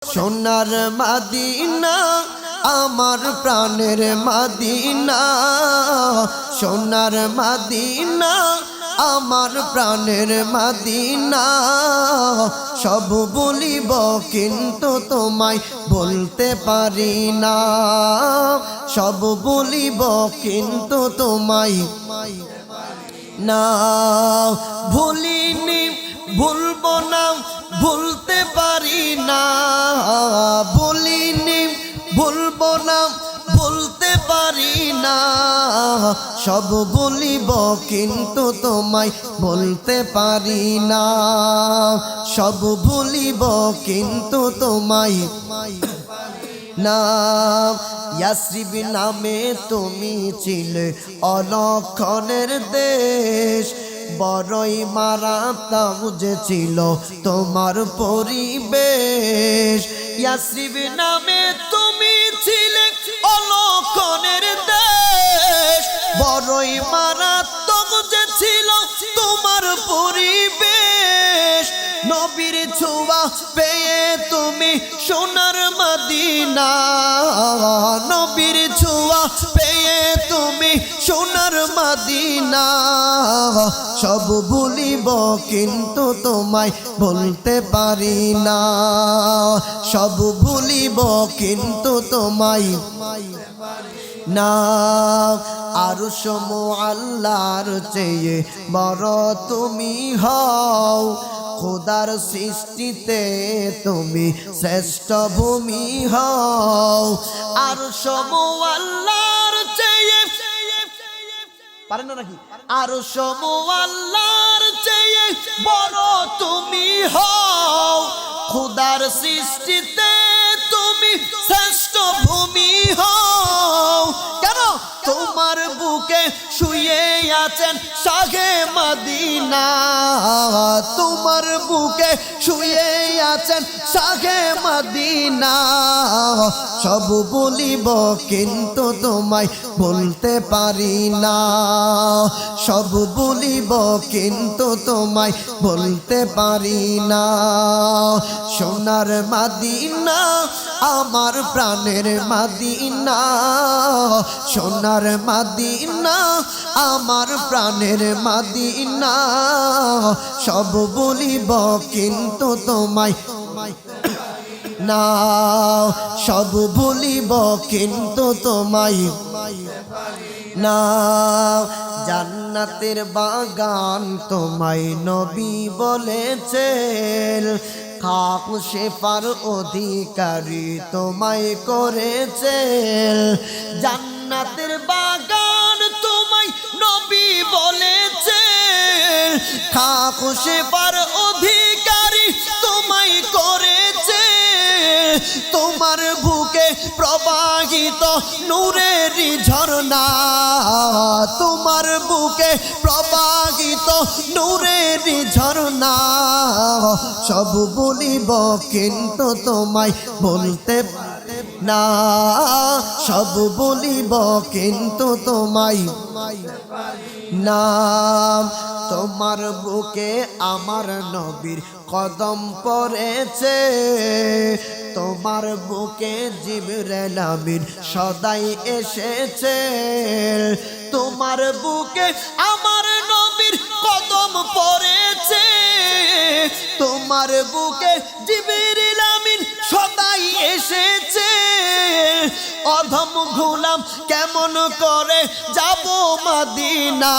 সোনার মদিনা আমার প্রাণের মদিনা, সোনার মদিনা আমার প্রাণের মদিনা। সব বলিব কিন্তু তোমায় বলতে পারি না, সব বলিব কিন্তু তোমায় না। ভুলিনি ভুলবো না ভুলতে পারি না, বলিনি ভুলবো না বলতে পারি না। সব বলিব কিন্তু তোমায় বলতে পারি না, সব ভুলিব কিন্তু তোমায় না। ইয়াসরিব নামে তুমি ছিলে অলক্ষণের দেশ, বড়ই মারাত্মক যে ছিল তোমার পরিবেশ। ইয়াসরিব নামে তুমি ছিলে অলক্ষণের দেশ, বড়ই মারাত্মক যে ছিল তোমার পরিবেশ। নবীর ছোঁয়া পেয়ে তুমি সোনার মদিনা, নবীর ছোঁয়া পেয়ে তুমি সোনার মদিনা। সব ভুলিব কিন্তু তোমায় বলতে পারি না, সব ভুলিব কিন্তু তোমায় না। আরশ মুআল্লার চেয়ে বড় তুমি হও, খোদার সৃষ্টিতে তুমি শ্রেষ্ঠ ভূমি হও। আরশ মুআল্লার চেয়ে পারেন না নাকি? আরশ মুআল্লার চেয়ে বড় তুমি হও, খোদার সৃষ্টিতে তুমি শ্রেষ্ঠ ভূমি হও। কেন? তোমার বুকে শুয়ে আছেন শাহে মদিনা, তোমার বুকে শুয়ে আছেন শাহে মদিনা। সব বলিব কিন্তু তোমায় বলতে পারি না, সব বলিব কিন্তু তোমায় বলতে পারি না। সোনার মদিনা আমার প্রাণের মদিনা, সোনার মদিনা আমার প্রাণের মদিনা। সব বলিব কিন্তু তোমায় না, সব ভুলিব কিন্তু তোমায় না। জান্নাতের বাগান তোমায় নবী বলেছেন, খাক শেফার অধিকারী তোমায় করেছেন। জান্নাতের বাগান তোমায় নবী বলেছেন, খাক শেফার অধিকারী তোমায় করেছে। তোমার বুকে প্রবাহিত নূরের ঝর্ণা, তোমার বুকে প্রবাহিত নূরের ঝর্ণা। সব বলিব কিন্তু তোমায় বলতে না, সব বলিব কিন্তু তোমায় না। তোমার বুকে আমার নবীর কদম পড়েছে, তোমার বুকে জিবরাইল আমিন সদাই এসেছে। তোমার বুকে আমার নবীর কদম পড়েছে, তোমার বুকে জিবরাইল আমিন সদাই এসেছে। অধম গোলাম কেমন করে যাব মদিনা,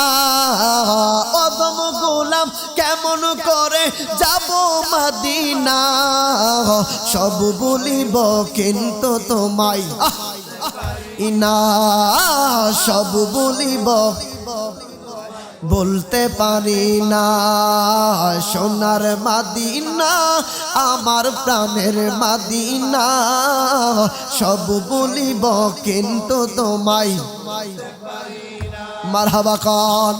অধম গোলাম কেমন করে যাব মদিনা। সব বলিব কিন্তু তোমায় না, সব বলিব বলতে পারি না। সোনার মদিনা আমার প্রাণের মদিনা, সব বলিব কিন্তু তোমায় মারহাবা খান।